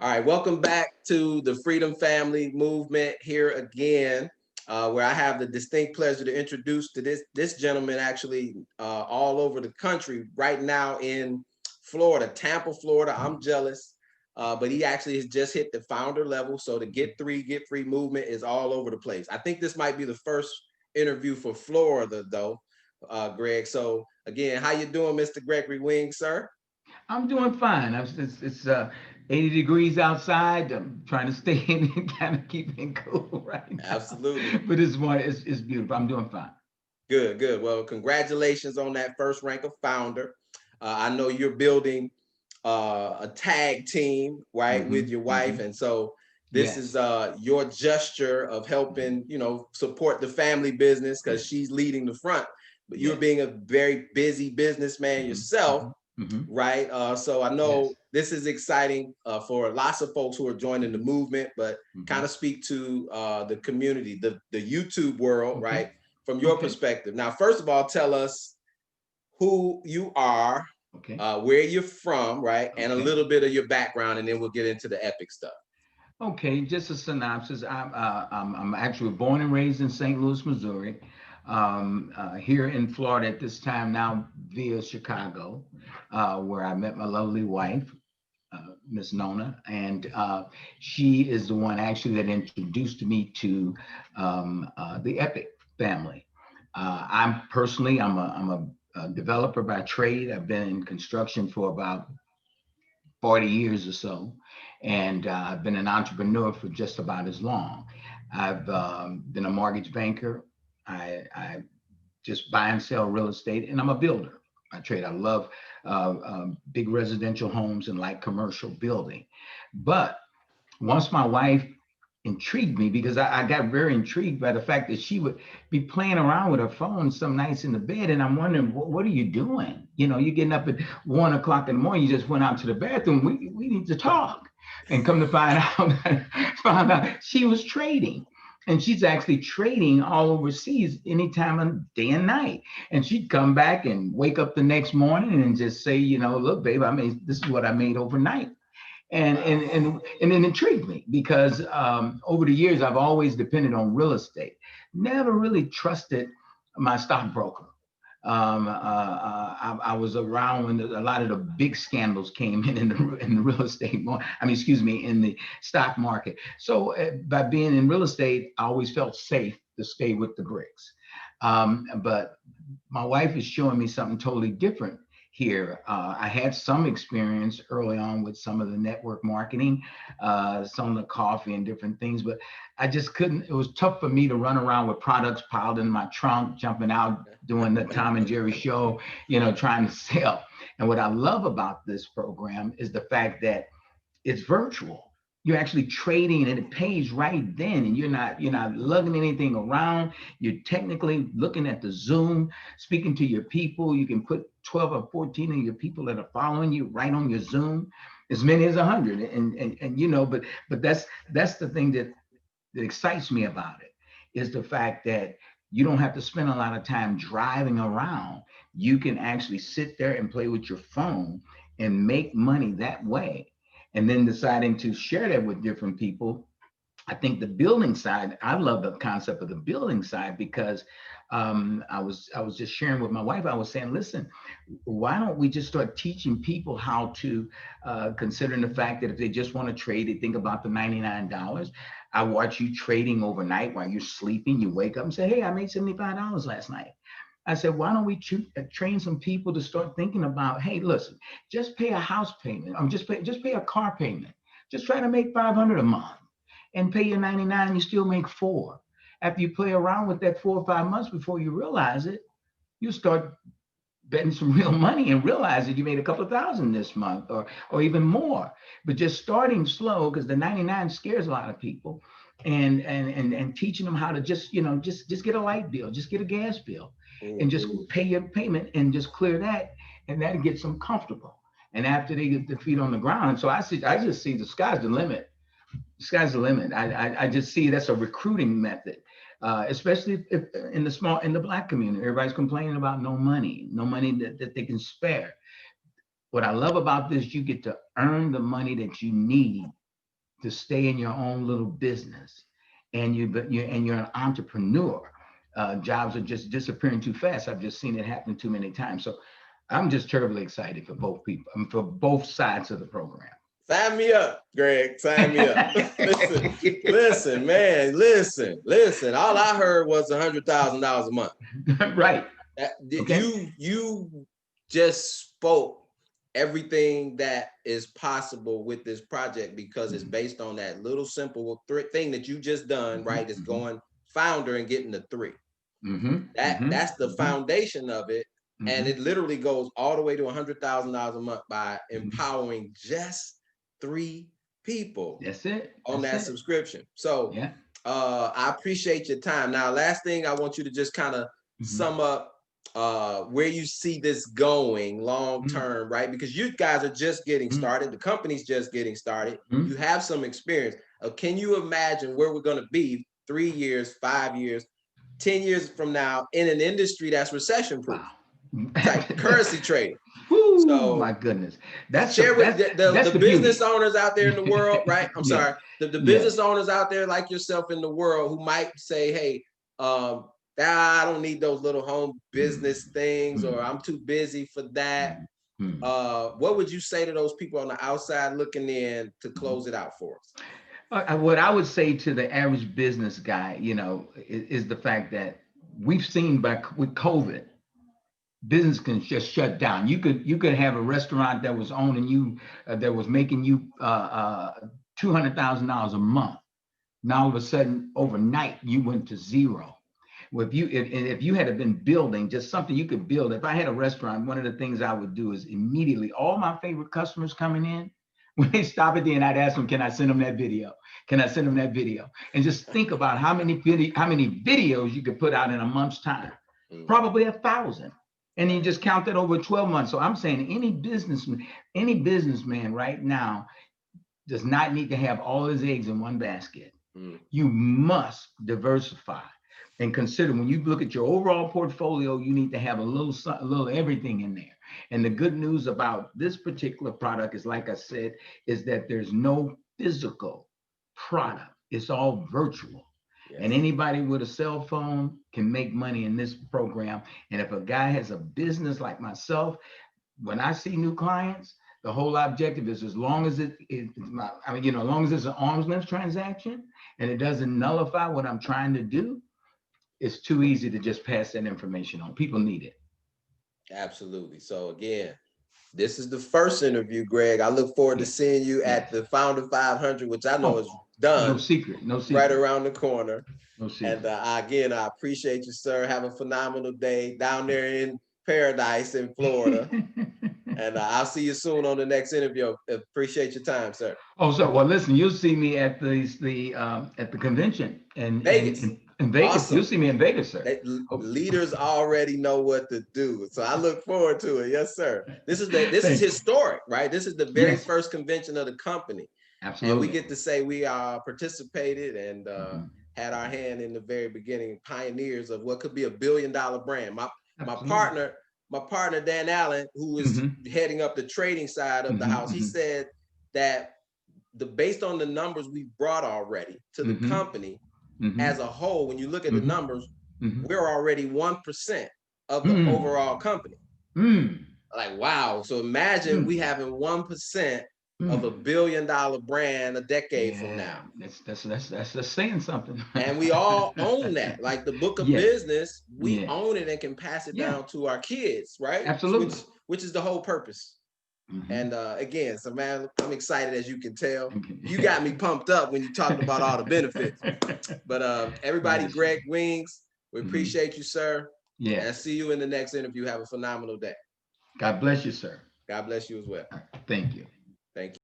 All right, welcome back to the Freedom Family Movement here again, where I have the distinct pleasure to introduce to this gentleman actually all over the country right now in Florida, Tampa, Florida. I'm jealous, but he actually has just hit the founder level. So the Get Three, Get Free movement is all over the place. I think this might be the first interview for Florida, though, Greg. So again, how you doing, Mr. Gregory Wing, sir? I'm doing fine. It's 80 degrees outside. I'm trying to stay in and kind of keep it cool right now. Absolutely. But it's beautiful. I'm doing fine. Good, good. Well, congratulations on that first rank of founder. I know you're building a tag team, right, with your wife, Hmm. and so this is Yes. your gesture of helping, support the family business because Yes. she's leading the front. But you're Yes. being a very busy businessman Hmm. yourself, Hmm. Hmm. right? So I know Yes. this is exciting for lots of folks who are joining the movement, but kind Hmm. of speak to the community, the YouTube world, Okay. right? From your Okay. perspective. Now, first of all, tell us who you are, Okay. where you're from, right? And a Okay. little bit of your background, and then we'll get into the epic stuff. Okay, just a synopsis. I'm actually born and raised in St. Louis, Missouri. Here in Florida at this time now via Chicago, where I met my lovely wife, Miss Nona, and she is the one actually that introduced me to the Epic family. I'm a developer by trade. I've been in construction for about 40 years or so, and I've been an entrepreneur for just about as long. I've been a mortgage banker. I just buy and sell real estate, and I'm a builder. I trade. I love big residential homes and light commercial building. But once my wife intrigued me because I got very intrigued by the fact that she would be playing around with her phone some nights in the bed, and I'm wondering what are you doing? You're getting up at 1 o'clock in the morning. You just went out to the bathroom. We need to talk, and come to find out, found out she was trading. And she's actually trading all overseas anytime of day and night. And she'd come back and wake up the next morning and just say, look, babe, I made this is what I made overnight, and Wow. and and and it intrigued me because over the years I've always depended on real estate. Never really trusted my stockbroker. I was around when a lot of the big scandals came in the real estate. I mean, excuse me, in the stock market. So by being in real estate, I always felt safe to stay with the bricks. But my wife is showing me something totally different here. I had some experience early on with some of the network marketing, some of the coffee and different things, but I just couldn't. It was tough for me to run around with products piled in my trunk, jumping out, doing the Tom and Jerry show, trying to sell. And what I love about this program is the fact that it's virtual. You're actually trading and it pays right then, and you're not lugging anything around. You're technically looking at the Zoom, speaking to your people. You can put 12 or 14 of your people that are following you right on your Zoom, as many as 100. But that's the thing that excites me about it, is the fact that you don't have to spend a lot of time driving around. You can actually sit there and play with your phone and make money that way. And then deciding to share that with different people. I think the building side, I love the concept of the building side because I was just sharing with my wife. I was saying, listen, why don't we just start teaching people how to, considering the fact that if they just want to trade, they think about the $99. I watch you trading overnight while you're sleeping. You wake up and say, hey, I made $75 last night. I said, why don't we train some people to start thinking about, hey, listen, just pay a house payment. Just pay a car payment. Just try to make 500 a month and pay your 99, you still make four. After you play around with that 4 or 5 months before you realize it, you start betting some real money and realize that you made a couple of thousand this month or even more. But just starting slow, because the 99 scares a lot of people, and teaching them how to just get a light bill, just get a gas bill, and just Mhm. pay your payment and just clear that, and that gets them comfortable. And after they get their feet on the ground, so I just see the sky's the limit. The sky's the limit. I just see that's a recruiting method, especially if in the black community. Everybody's complaining about no money that they can spare. What I love about this, you get to earn the money that you need to stay in your own little business, and you're an entrepreneur. Jobs are just disappearing too fast. I've just seen it happen too many times. So I'm just terribly excited for both people, for both sides of the program. Sign me up, Greg. Sign me up. listen, man. Listen. All I heard was $100,000 a month. Right. Okay. You just spoke everything that is possible with this project, because it's based on that little simple thing that you just done, right? It's going founder and getting the 3. That's the foundation of it. And it literally goes all the way to $100,000 a month by empowering just 3 people. That's it. On that subscription. So yeah. I appreciate your time. Now, last thing, I want you to just kind of sum up where you see this going long term, right? Because you guys are just getting started. The company's just getting started. You have some experience. Can you imagine where we're going to be 3 years, 5 years, 10 years from now in an industry that's recession proof? Wow. Like currency trading. Woo, so my goodness, that's share with the business owners out there in the world, right? I'm sorry, the business owners out there like yourself in the world who might say, hey, I don't need those little home business things, or I'm too busy for that. What would you say to those people on the outside looking in to close it out for us? What I would say to the average business guy, is the fact that we've seen with COVID, business can just shut down. You could have a restaurant that was owning you, that was making you $200,000 a month. Now all of a sudden, overnight, you went to zero. Well, if you had been building just something you could build. If I had a restaurant, one of the things I would do is immediately, all my favorite customers coming in, when they stop at the end, I'd ask them, can I send them that video? Can I send them that video? And just think about how many videos you could put out in a month's time. Probably 1,000. And you just count that over 12 months. So I'm saying any businessman right now does not need to have all his eggs in one basket. You must diversify and consider, when you look at your overall portfolio, you need to have a little everything in there. And the good news about this particular product is, like I said, is that there's no physical product. It's all virtual. Yes. And anybody with a cell phone can make money in this program. And if a guy has a business like myself, when I see new clients, the whole objective is, as long as as long as it's an arm's length transaction and it doesn't nullify what I'm trying to do, it's too easy to just pass that information on. People need it. Absolutely. So again, this is the first interview, Greg. I look forward to seeing you at the Founder 500, which I know is done. No secret. Right around the corner. No secret. And again, I appreciate you, sir. Have a phenomenal day down there in paradise in Florida. And I'll see you soon on the next interview. Appreciate your time, sir. Oh, so well, listen, you'll see me at the convention in Vegas. In Vegas, awesome. You'll see me in Vegas, sir. Leaders already know what to do, so I look forward to it. Yes, sir. This is historic, right? This is the very first convention of the company. Absolutely. And we get to say we participated and had our hand in the very beginning, pioneers of what could be $1 billion brand. My partner Dan Allen, who is heading up the trading side of the house, he said that based on the numbers we've brought already to the company. As a whole, when you look at the numbers, we're already 1% of the overall company. Like, wow. So imagine we having 1% of $1 billion brand a decade from now. That's saying something. And we all own that. Like the book of business, we own it and can pass it down to our kids, right? Absolutely. Which is the whole purpose. And again, so man, I'm excited, as you can tell. You got me pumped up when you talked about all the benefits. But everybody, Greg Wings, we appreciate you, sir. Yeah. And see you in the next interview. Have a phenomenal day. God bless you, sir. God bless you as well. Thank you. Thank you.